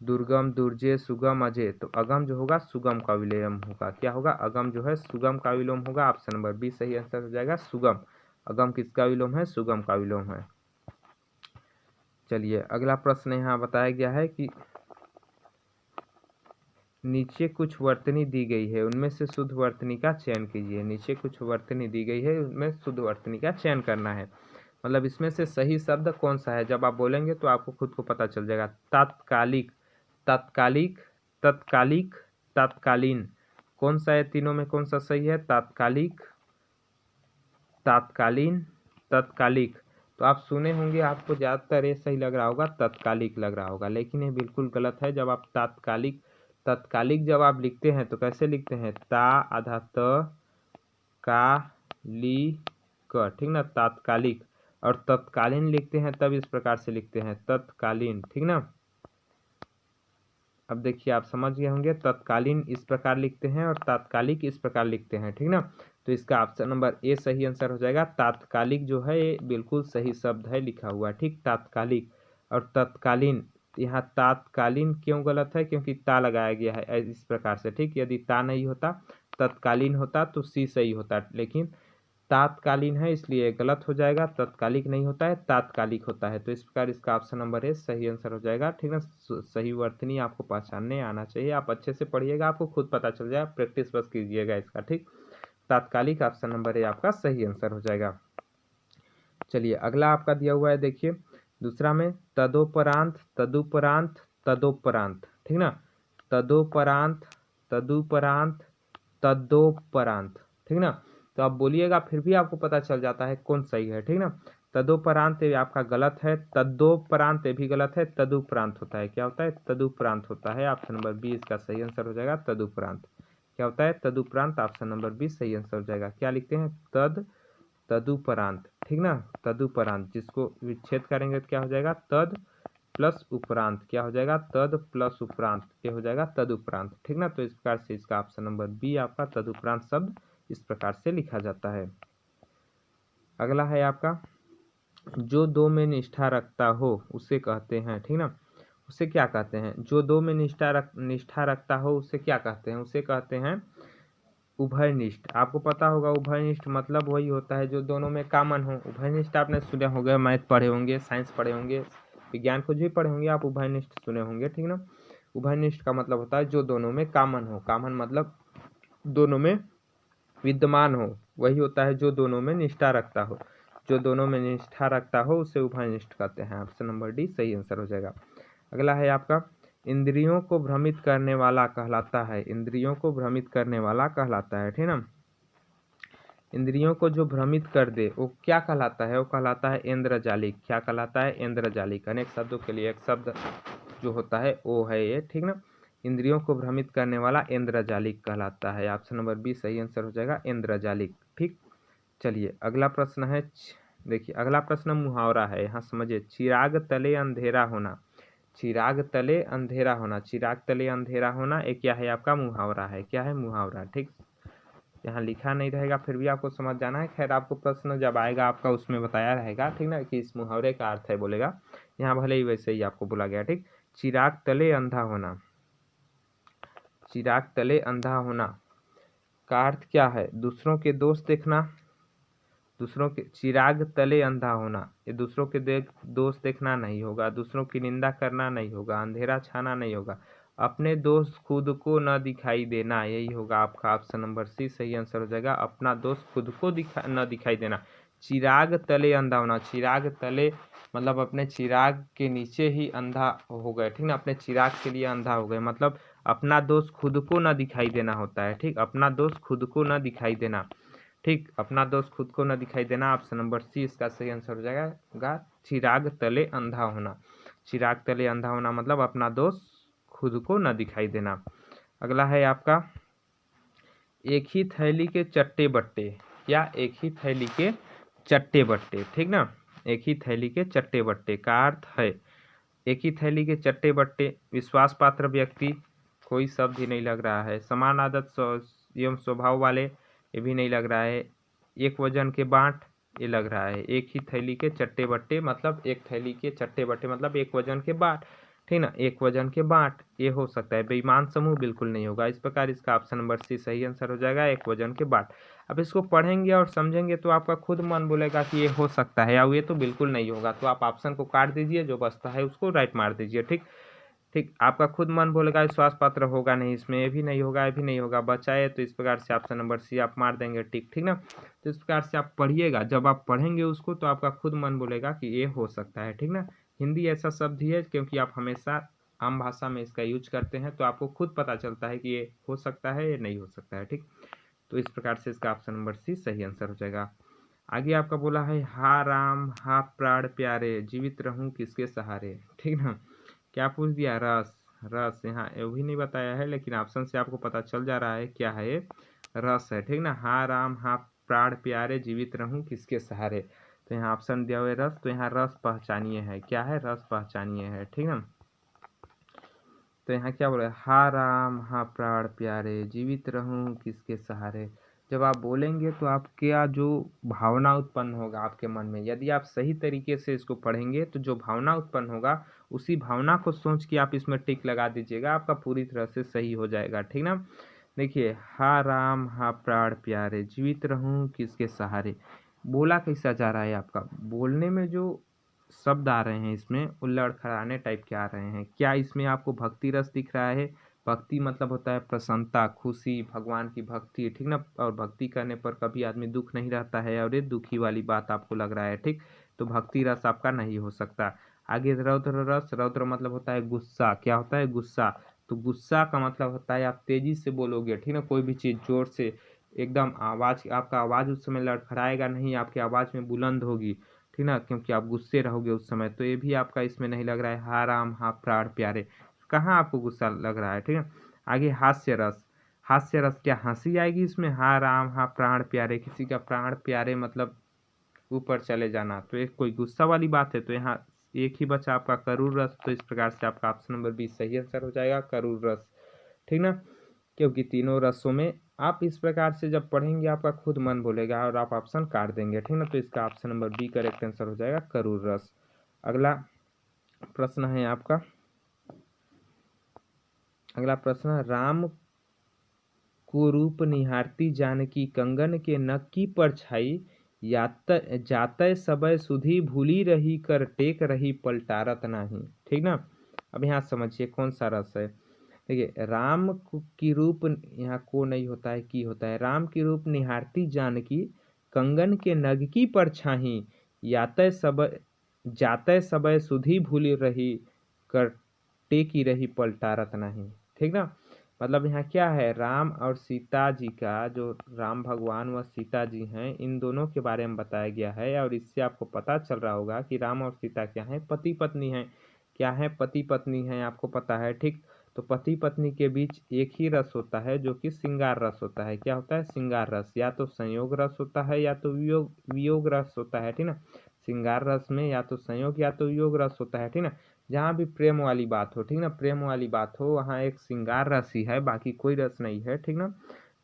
दुर्गम, दुर्जय, सुगम, अजय, तो अगम जो होगा सुगम का विलोम होगा, क्या होगा, अगम जो है सुगम का विलोम होगा, ऑप्शन नंबर बी सही आंसर हो जाएगा, सुगम। अगम किसका विलोम है, सुगम का विलोम है। चलिए अगला प्रश्न यहाँ बताया गया है कि नीचे कुछ वर्तनी दी गई है, उनमें से शुद्ध वर्तनी का चयन कीजिए। नीचे कुछ वर्तनी दी गई है, उनमें शुद्ध वर्तनी का चयन करना है, मतलब इसमें से सही शब्द कौन सा है, जब आप बोलेंगे तो आपको खुद को पता चल जाएगा। तात्कालिक, तात्कालिक, तत्कालिक, तात्कालीन, कौन सा है तीनों में, कौन सा सही है, तात्कालिक, तात्कालीन, तत्कालिक। तो आप सुने होंगे, आपको ज़्यादातर ये सही लग रहा होगा, तत्कालिक लग रहा होगा, लेकिन ये बिल्कुल गलत है। जब आप तात्कालिक, तत्कालिक जब आप लिखते हैं तो कैसे लिखते हैं, ता आधा त, का, ली, क, ठीक ना, तात्कालिक। और तत्कालीन लिखते हैं तब इस प्रकार से लिखते हैं, तत्कालीन, ठीक ना। अब देखिए आप समझ गए होंगे, तत्कालीन इस प्रकार लिखते हैं और तात्कालिक इस प्रकार लिखते हैं, ठीक ना। तो इसका ऑप्शन नंबर ए सही आंसर हो जाएगा, तात्कालिक जो है ये बिल्कुल सही शब्द है लिखा हुआ, ठीक, तात्कालिक। और तत्कालीन, यहाँ तात्कालीन क्यों गलत है, क्योंकि ता लगाया गया है इस प्रकार से, ठीक। यदि ता नहीं होता, तत्कालीन होता तो सी सही होता, लेकिन तात्कालीन है इसलिए गलत हो जाएगा, तत्कालिक नहीं होता है, तात्कालिक होता है। तो इस प्रकार इसका ऑप्शन नंबर ए सही आंसर हो जाएगा। ठीक ना, सही वर्तनी आपको पहचानने आना चाहिए। आप अच्छे से पढ़िएगा, आपको खुद पता चल जाएगा, प्रैक्टिस बस कीजिएगा इसका। ठीक, तात्कालिक ऑप्शन नंबर ए आपका सही आंसर हो जाएगा। चलिए अगला आपका दिया हुआ है, देखिए दूसरा में तदोपरांत, तदुपरांत, तदोपरांत। ठीक ना, तदोपरांत, तदुपरांत, तदोपरांत। ठीक ना, तो आप बोलिएगा फिर भी आपको पता चल जाता है कौन सही है। ठीक ना, तदोपरांत ये आपका गलत है, तदोपरांत ये भी गलत है, तदुपरांत होता है। क्या होता है? तदुपरांत होता है। ऑप्शन नंबर बी इसका सही आंसर हो जाएगा, तदुपरांत। क्या होता है? तदुपरांत। ऑप्शन नंबर बी सही आंसर हो जाएगा। क्या लिखते हैं? तदुपरांत। ठीक ना, तदुपरांत, जिसको विच्छेद करेंगे तो क्या हो जाएगा? तद प्लस उपरांत। क्या हो जाएगा? तद प्लस उपरांत, ये हो जाएगा तदुपरांत। ठीक ना, तो इस प्रकार से इसका ऑप्शन नंबर बी आपका तदुपरांत शब्द इस प्रकार से लिखा जाता है। अगला है आपका, जो दो में निष्ठा रखता हो उसे कहते हैं। ठीक ना, उसे क्या कहते हैं? जो दो में निष्ठा रखता हो उसे क्या कहते हैं? उसे कहते हैं उभयनिष्ठ। आपको पता होगा उभयनिष्ठ मतलब वही होता है जो दोनों में कॉमन हो। उभयनिष्ठ आपने सुने होंगे, मैथ पढ़े होंगे, साइंस पढ़े होंगे, विज्ञान कुछ भी पढ़े होंगे, आप उभयनिष्ठ सुने होंगे। ठीक ना, उभयनिष्ठ का मतलब होता है जो दोनों में कॉमन हो। कॉमन मतलब दोनों में विद्यमान हो, वही होता है जो दोनों में निष्ठा रखता हो। जो दोनों में निष्ठा रखता हो उसे उभयनिष्ठ कहते हैं। ऑप्शन नंबर डी सही आंसर हो जाएगा। अगला है आपका, इंद्रियों को भ्रमित करने वाला कहलाता है। इंद्रियों को भ्रमित करने वाला कहलाता है। ठीक ना, इंद्रियों को जो भ्रमित कर दे वो क्या कहलाता है? वो कहलाता है इंद्रजालिक। क्या कहलाता है? इंद्रजालिक। अनेक शब्दों के लिए एक शब्द जो होता है वो है ये। ठीक ना, इंद्रियों को भ्रमित करने वाला इंद्रजालिक कहलाता है। ऑप्शन नंबर बी सही आंसर हो जाएगा, इंद्रजालिक। ठीक, चलिए अगला प्रश्न है, देखिए अगला प्रश्न मुहावरा है। यहाँ समझिए, चिराग तले अंधेरा होना। चिराग तले अंधेरा होना, चिराग तले अंधेरा होना, ये क्या है? आपका मुहावरा है। क्या है? मुहावरा। ठीक, यहाँ लिखा नहीं रहेगा, फिर भी आपको समझ जाना है। खैर आपको प्रश्न जब आएगा आपका उसमें बताया रहेगा। ठीक ना, कि इस मुहावरे का अर्थ है बोलेगा। यहाँ भले ही वैसे ही आपको बोला गया। ठीक, चिराग तले अंधा होना। चिराग तले अंधा होना का अर्थ क्या है? दूसरों के दोष देखना। दूसरों के, चिराग तले अंधा होना, ये दूसरों के दोष देखना नहीं होगा, दूसरों की निंदा करना नहीं होगा, अंधेरा छाना नहीं होगा, अपने दोष खुद को न दिखाई देना, यही होगा आपका ऑप्शन नंबर सी सही आंसर हो जाएगा। अपना दोष खुद को न दिखाई देना। चिराग तले अंधा होना, चिराग तले मतलब अपने चिराग के नीचे ही अंधा हो गए। ठीक ना, अपने चिराग के लिए अंधा हो गए, मतलब अपना दोष खुद को न दिखाई देना होता है। ठीक, अपना दोष खुद को न दिखाई देना। ठीक, अपना दोष खुद को न दिखाई देना। ऑप्शन नंबर सी इसका सही आंसर हो जाएगा, चिराग तले अंधा होना। चिराग तले अंधा होना मतलब अपना दोष खुद को न दिखाई देना। अगला है आपका, एक ही थैली के चट्टे बट्टे, या एक ही थैली के चट्टे बट्टे। ठीक ना, एक ही थैली के चट्टे बट्टे का अर्थ है, एक ही थैली के चट्टे बट्टे, विश्वास पात्र व्यक्ति, कोई शब्द ही नहीं लग रहा है। समान आदत एवं स्वभाव वाले, ये भी नहीं लग रहा है। एक वजन के बांट, ये लग रहा है। एक ही थैली के चट्टे बट्टे मतलब एक थैली के चट्टे बट्टे मतलब एक वजन के बांट। ठीक ना, एक वजन के बांट, ये हो सकता है। बेईमान समूह बिल्कुल नहीं होगा। इस प्रकार इसका ऑप्शन नंबर सी सही आंसर हो जाएगा, एक वजन के बांट। अब इसको पढ़ेंगे और समझेंगे तो आपका खुद मन बोलेगा कि ये हो सकता है, या ये तो बिल्कुल नहीं होगा। तो आप ऑप्शन को काट दीजिए, जो बचता है उसको राइट मार दीजिए। ठीक, ठीक, आपका खुद मन बोलेगा विश्वास पात्र होगा नहीं, इसमें ये भी नहीं होगा, ये भी नहीं होगा, बचा है। तो इस प्रकार से ऑप्शन नंबर सी आप मार देंगे। ठीक, ठीक ना, तो इस प्रकार से आप पढ़िएगा। जब आप पढ़ेंगे उसको तो आपका खुद मन बोलेगा कि ये हो सकता है। ठीक ना, हिंदी ऐसा शब्द ही है क्योंकि आप हमेशा आम भाषा में इसका यूज करते हैं, तो आपको खुद पता चलता है कि ये हो सकता है, ये नहीं हो सकता है। ठीक, तो इस प्रकार से इसका ऑप्शन नंबर सी सही आंसर हो जाएगा। आगे आपका बोला है, हा राम हा प्राण प्यारे, जीवित रहूं किसके सहारे। ठीक ना, क्या पूछ दिया? रस। रस यहाँ ये भी नहीं बताया है, लेकिन ऑप्शन से आपको पता चल जा रहा है क्या है ये, रस है। ठीक ना, हा राम हा प्राण प्यारे, जीवित रहूं किसके सहारे। तो यहाँ ऑप्शन दिया हुआ है रस, तो यहाँ रस पहचानिए है। क्या है? रस पहचानिए है। ठीक ना, तो यहाँ क्या बोला? हा राम हा प्राण प्यारे, जीवित रहूं किसके सहारे। जब आप बोलेंगे तो आपके जो भावना उत्पन्न होगा आपके मन में, यदि आप सही तरीके से इसको पढ़ेंगे तो जो भावना उत्पन्न होगा उसी भावना को सोच के आप इसमें टिक लगा दीजिएगा, आपका पूरी तरह से सही हो जाएगा। ठीक ना, देखिए, हा राम हा प्राण प्यारे, जीवित रहूं किसके सहारे। बोला कैसा जा रहा है आपका, बोलने में जो शब्द आ रहे हैं इसमें वो लड़खड़ाने टाइप के आ रहे हैं। क्या इसमें आपको भक्ति रस दिख रहा है? भक्ति मतलब होता है प्रसन्नता, खुशी, भगवान की भक्ति, ठीक ना। और भक्ति करने पर कभी आदमी दुख नहीं रहता है, और ये दुखी वाली बात आपको लग रहा है, ठीक। तो भक्ति रस आपका नहीं हो सकता। आगे रौद्र रस, रौद्र मतलब होता है गुस्सा। क्या होता है? गुस्सा। तो गुस्सा का मतलब होता है आप तेजी से बोलोगे, ठीक ना, कोई भी चीज़ जोर से, एकदम आवाज़, आपका आवाज़ उस समय लड़खड़ाएगा नहीं, आपकी आवाज़ में बुलंद होगी, ठीक ना, क्योंकि आप गुस्से रहोगे उस समय। तो ये भी आपका इसमें नहीं लग रहा है। हा राम हा प्राण प्यारे, कहाँ आपको गुस्सा लग रहा है, ठीक है। आगे हास्य रस, हास्य रस, क्या हंसी आएगी इसमें? हा राम हा प्राण प्यारे, किसी का प्राण प्यारे मतलब ऊपर चले जाना, तो एक कोई गुस्सा वाली बात है। तो यहाँ एक ही बचा आपका करूर रस। तो इस प्रकार से आपका ऑप्शन नंबर 20 सही आंसर हो जाएगा, करूर रस, ठीक ना। क्योंकि तीनों रसों में आप इस प्रकार से जब पढ़ेंगे आपका खुद मन बोलेगा और आप ऑप्शन काट देंगे, ठीक ना। तो इसका option number B correct answer हो जाएगा, करूर रस। अगला प्रश्न है आपका, अगला प्रश्न, राम को रूप निहारती जानकी, कंगन के नख की परछाई, जातय समय सुधी भूली रही, कर टेक रही पलटारत नाही, ठीक ना। अब यहाँ समझिए कौन सा रस है। देखिए, की रूप, यहाँ को नहीं होता है, की होता है। राम की रूप निहारती जानकी, कंगन के नग की परछाई, जातय समय सुधी भूली रही, कर टेकी रही पलटारत नहीं, ठीक ना। मतलब यहाँ क्या है, राम और सीता जी का, जो राम भगवान व सीता जी हैं, इन दोनों के बारे में बताया गया है। और इससे आपको पता चल रहा होगा कि राम और सीता क्या है, पति पत्नी हैं। क्या है? पति पत्नी हैं, आपको पता है, ठीक। तो पति पत्नी के बीच एक ही रस होता है जो कि श्रृंगार रस होता है। क्या होता है? श्रृंगार रस। या तो संयोग रस होता है या तो वियोग रस होता है, ठीक ना। श्रृंगार रस में या तो संयोग या तो वियोग रस होता है, ठीक ना। जहाँ भी प्रेम वाली बात हो, ठीक ना, प्रेम वाली बात हो, वहाँ एक श्रृंगार रस ही है, बाकी कोई रस नहीं है, ठीक ना।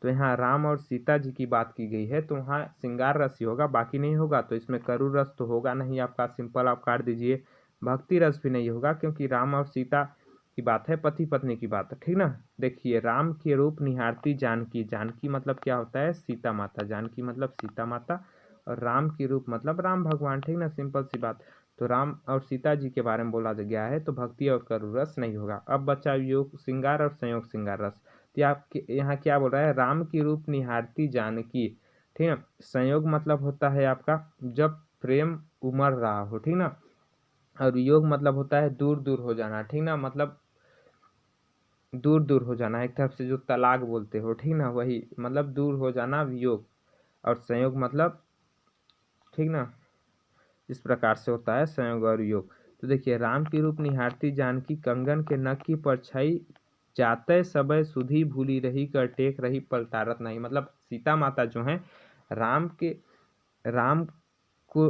तो यहाँ राम और सीता जी की बात की गई है, तो वहाँ श्रृंगार रस ही होगा, बाकी नहीं होगा। तो इसमें करूर रस तो होगा नहीं आपका, सिंपल आप काट दीजिए। भक्ति रस भी नहीं होगा, क्योंकि राम और सीता की बात है, पति पत्नी की बात है, ठीक ना। देखिए, राम के रूप निहारती जानकी, जानकी मतलब क्या होता है? सीता माता, जानकी मतलब सीता माता, और राम की रूप मतलब राम भगवान, ठीक ना, सिंपल सी बात। तो राम और सीता जी के बारे में बोला गया है, तो भक्ति और करूर रस नहीं होगा। अब बचा योग श्रृंगार और संयोग श्रृंगार रस। तो आप यहाँ क्या बोल रहा है? राम की रूप निहारती जानकी, ठीक है। संयोग मतलब होता है आपका जब प्रेम उमड़ रहा हो, ठीक ना। और वियोग मतलब होता है दूर दूर हो जाना, ठीक ना, मतलब दूर दूर हो जाना, एक तरफ से जो तलाक बोलते हो, ठीक ना, वही मतलब दूर हो जाना वियोग। और संयोग मतलब, ठीक ना, इस प्रकार से होता है संयोग और योग। तो देखिए, राम की रूप निहारती जानकी, कंगन के नख की परछाई, जाते समय सुधी भूली रही, कर टेक रही पलटारत नहीं। मतलब सीता माता जो हैं, राम को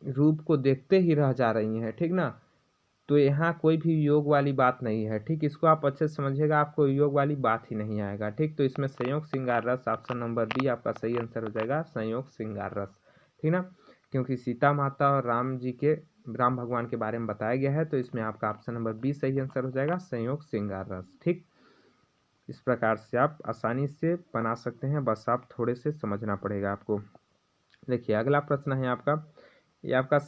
रूप को देखते ही रह जा रही हैं, ठीक ना। तो यहाँ कोई भी योग वाली बात नहीं है, ठीक। इसको आप अच्छे से समझिएगा, आपको योग वाली बात ही नहीं आएगा, ठीक। तो इसमें संयोग श्रृंगार रस, ऑप्शन नंबर बी आपका सही आंसर हो जाएगा, संयोग श्रृंगार रस, ठीक ना। क्योंकि सीता माता और राम भगवान के बारे में बताया गया है, तो इसमें आपका ऑप्शन नंबर बी सही आंसर हो जाएगा, संयोग श्रृंगार रस, ठीक। इस प्रकार से आप आसानी से बना सकते हैं, बस आप थोड़े से समझना पड़ेगा आपको। देखिए, अगला प्रश्न है आपका, ये आपका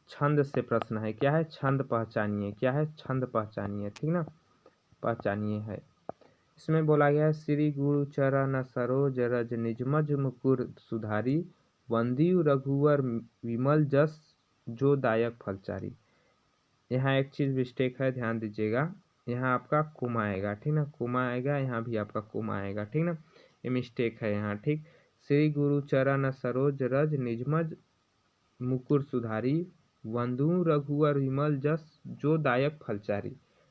छंद से प्रश्न है। क्या है? छंद पहचानिए। क्या है? छंद पहचानिए, ठीक ना, पहचानिए है। इसमें बोला गया है, श्री गुरु चरण सरोज रज निजमज मुकुर सुधारी, वंदियु रघुवर विमल जस जो दायक फलचारी। यहाँ एक चीज मिस्टेक है, ध्यान दीजिएगा। यहाँ आपका कुमा आएगा, ठीक ना, कुमा आएगा, यहाँ भी आपका कुमा आएगा, ठीक ना, ये मिस्टेक है यहाँ, ठीक। श्री गुरु चरण सरोज रज निजमज मुकुर सुधारी, वंदु रघुवर विमल जस जो दायक फलचारी,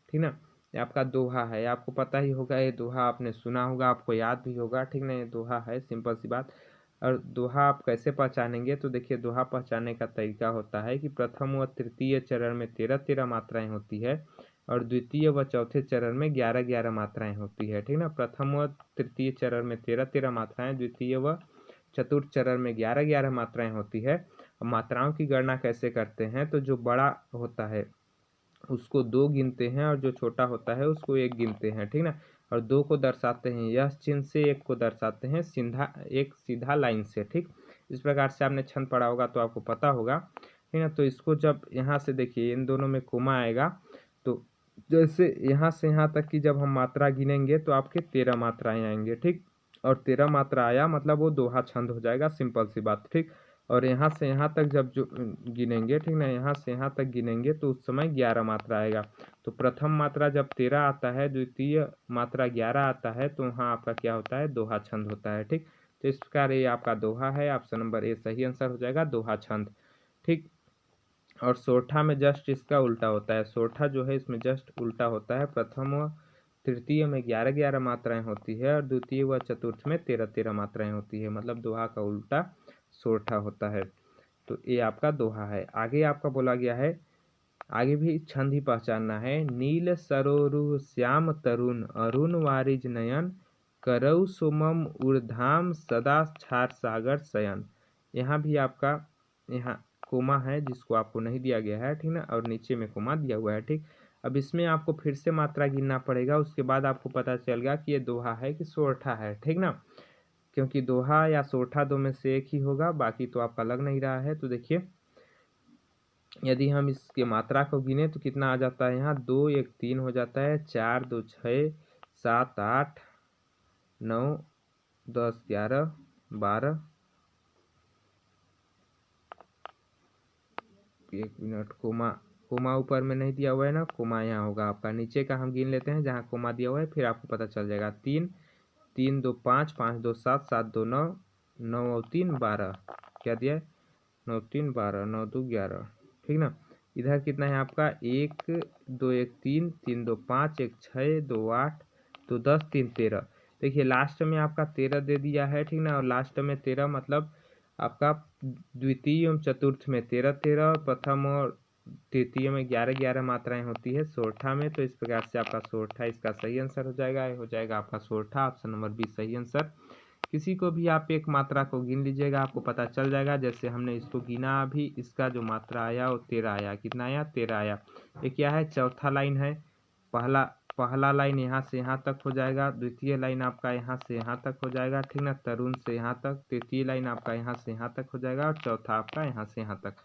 ठीक ना। ये आपका दोहा है, आपको पता ही होगा, ये दोहा आपने सुना होगा, आपको याद भी होगा, ठीक ना। ये दोहा है, सिंपल सी बात। और दोहा आप कैसे पहचानेंगे? तो देखिए, दोहा पहचानने का तरीका होता है कि प्रथम व तृतीय चरण में 13-13 मात्राएं होती है, और द्वितीय व चौथे चरण में 11-11 मात्राएं होती है, ठीक ना। प्रथम व तृतीय चरण में 13-13 मात्राएं, द्वितीय व चतुर्थ चरण में 11-11 मात्राएं होती है। मात्राओं की गणना कैसे करते हैं? तो जो बड़ा होता है उसको 2 गिनते हैं, और जो छोटा होता है उसको 1 गिनते हैं, ठीक ना। और 2 को दर्शाते हैं यह चिन्ह से, 1 को दर्शाते हैं एक सीधा लाइन से। ठीक, इस प्रकार से आपने छंद पढ़ा होगा तो आपको पता होगा, ठीक ना। तो इसको जब यहाँ से देखिए इन दोनों में कोमा आएगा, तो जैसे यहाँ से यहाँ तक की जब हम मात्रा गिनेंगे तो आपके 13 मात्राएं आएंगे। ठीक, और 13 मात्रा आया मतलब वो दोहा छंद हो जाएगा, सिंपल सी बात। ठीक, और यहाँ से यहाँ तक जब जो गिनेंगे, ठीक ना, यहाँ से यहाँ तक गिनेंगे तो उस समय 11 मात्रा आएगा। तो प्रथम मात्रा जब 13 आता है, द्वितीय मात्रा 11 आता है, तो वहाँ आपका क्या होता है, दोहा छंद होता है। ठीक, तो इस प्रकार ये आपका दोहा है। ऑप्शन नंबर ए सही आंसर हो जाएगा, दोहा छंद। ठीक, और सोरठा में जस्ट इसका उल्टा होता है। सोरठा जो है इसमें जस्ट उल्टा होता है। प्रथम व तृतीय में 11-11 मात्राएं होती है और द्वितीय व चतुर्थ में 13-13 मात्राएं होती है, मतलब दोहा का उल्टा सोरठा होता है। तो ये आपका दोहा है। आगे आपका बोला गया है, आगे भी छंद ही पहचानना है। नील सरोरु श्याम तरुण अरुण वारिज नयन करऊ सुमम ऊर्धाम सदा छार सागर शयन। यहाँ भी आपका यहाँ कोमा है जिसको आपको नहीं दिया गया है, ठीक ना, और नीचे में कोमा दिया हुआ है। ठीक, अब इसमें आपको फिर से मात्रा गिनना पड़ेगा, उसके बाद आपको पता चलेगा कि ये दोहा है कि सोरठा है। ठीक ना, क्योंकि दोहा या सोरठा दो में से एक ही होगा, बाकी तो आपका लग नहीं रहा है। तो देखिए यदि हम इसके मात्रा को गिने तो कितना आ जाता है, यहाँ 2 1 3 हो जाता है, 4 2 6 7 8 9 10 11 12, 1 मिनट, कोमा ऊपर में नहीं दिया हुआ है ना, कोमा यहाँ होगा आपका। नीचे का हम गिन लेते हैं जहाँ कोमा दिया हुआ है, फिर आपको पता चल जाएगा। 3 3 2 5 5 2 7 7 2 9 9 और 3 12, क्या दिया है, 9 3 12 9 2 11। ठीक ना, इधर कितना है आपका, 1 2 1 3 3 2 5 1 6 2 8 2 10 3 13। देखिए लास्ट में आपका 13 दे दिया है, ठीक ना, और लास्ट में 13 मतलब आपका द्वितीय एवं चतुर्थ में 13 13, प्रथम और तृतीय में 11 11 मात्राएं होती है सोरठा में। तो इस प्रकार से आपका सोरठा इसका सही आंसर हो जाएगा, हो जाएगा आपका सोरठा। ऑप्शन नंबर बी सही आंसर। किसी को भी आप एक मात्रा को गिन लीजिएगा, आपको पता चल जाएगा। जैसे हमने इसको गिना अभी, इसका जो मात्रा आया वो 13 आया। कितना आया, 13 आया। ये क्या है, चौथा लाइन है। पहला लाइन यहाँ से यहाँ तक हो जाएगा, द्वितीय लाइन आपका यहाँ से यहाँ तक हो जाएगा, ठीक ना, तरुण से यहाँ तक, तृतीय लाइन आपका यहाँ से यहाँ तक हो जाएगा, और चौथा आपका यहाँ से यहाँ तक।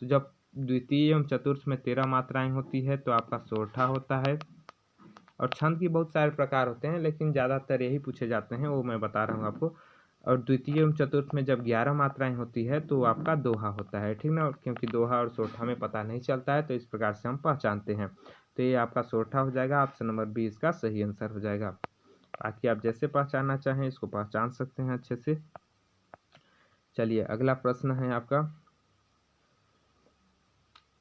तो जब द्वितीय एवं चतुर्थ में 13 मात्राएं होती है तो आपका सोरठा होता है। और छंद के बहुत सारे प्रकार होते हैं, लेकिन ज़्यादातर यही पूछे जाते हैं, वो मैं बता रहा हूँ आपको। और द्वितीय एवं चतुर्थ में जब 11 मात्राएं होती है तो आपका दोहा होता है, ठीक ना, क्योंकि दोहा और सोरठा में पता नहीं चलता है, तो इस प्रकार से हम पहचानते हैं। तो ये आपका सोरठा हो जाएगा, ऑप्शन नंबर बी इसका सही आंसर हो जाएगा। बाकी आप जैसे पहचानना चाहें इसको पहचान सकते हैं अच्छे से। चलिए अगला प्रश्न है आपका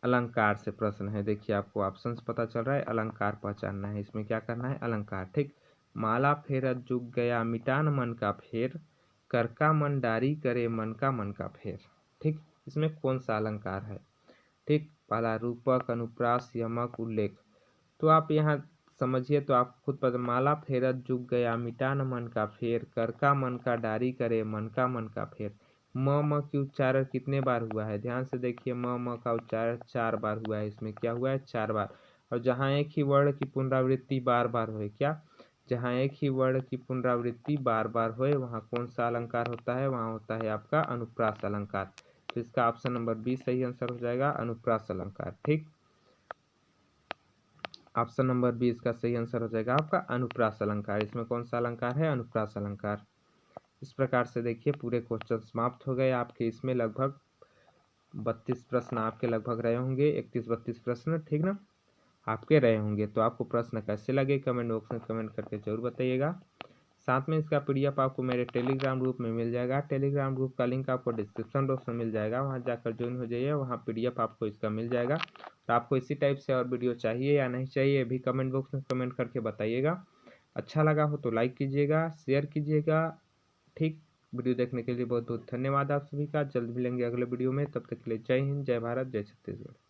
अलंकार से प्रश्न है। देखिए आपको ऑप्शन पता चल रहा है, अलंकार पहचानना है। इसमें क्या करना है, अलंकार। ठीक, माला फेरत जुग गया मिटान मन का फेर, कर का मन डारी करे मन का फेर। ठीक, इसमें कौन सा अलंकार है। ठीक, पहला रूपक, अनुप्रास, यमक, उल्लेख। तो आप यहाँ समझिए तो आप खुद पता, माला फेरत जुग गया मिटान मन का फेर, कर का मन का डारी करे मन का फेर। म की उच्चारण कितने बार हुआ है, ध्यान से देखिए। म का उच्चारण 4 बार हुआ है। इसमें क्या हुआ है, 4 बार। और जहाँ एक ही वर्ण की पुनरावृत्ति बार बार हो, क्या, जहाँ एक ही वर्ण की पुनरावृत्ति बार बार हो, वहाँ कौन सा अलंकार होता है, वहाँ होता है आपका अनुप्रास अलंकार। तो इसका ऑप्शन नंबर बी सही आंसर हो जाएगा, अनुप्रास अलंकार। ठीक, ऑप्शन नंबर बी इसका सही आंसर हो जाएगा आपका अनुप्रास अलंकार। इसमें कौन सा अलंकार है, अनुप्रास अलंकार। इस प्रकार से देखिए पूरे क्वेश्चन समाप्त हो गए आपके। इसमें लगभग 32 प्रश्न आपके लगभग रहे होंगे, 31-32 प्रश्न, ठीक ना, आपके रहे होंगे। तो आपको प्रश्न कैसे लगे कमेंट बॉक्स में कमेंट करके जरूर बताइएगा। साथ में इसका पीडीएफ आपको मेरे टेलीग्राम ग्रुप में मिल जाएगा। टेलीग्राम ग्रुप का लिंक आपको डिस्क्रिप्शन बॉक्स में मिल जाएगा, वहां जाकर ज्वाइन हो जाइए, वहां पीडीएफ आपको इसका मिल जाएगा। तो आपको इसी टाइप से और वीडियो चाहिए या नहीं चाहिए भी कमेंट बॉक्स में कमेंट करके बताइएगा। अच्छा लगा हो तो लाइक कीजिएगा, शेयर कीजिएगा। ठीक, वीडियो देखने के लिए बहुत बहुत धन्यवाद आप सभी का। जल्द मिलेंगे अगले वीडियो में, तब तक के लिए जय हिंद, जय भारत, जय छत्तीसगढ़।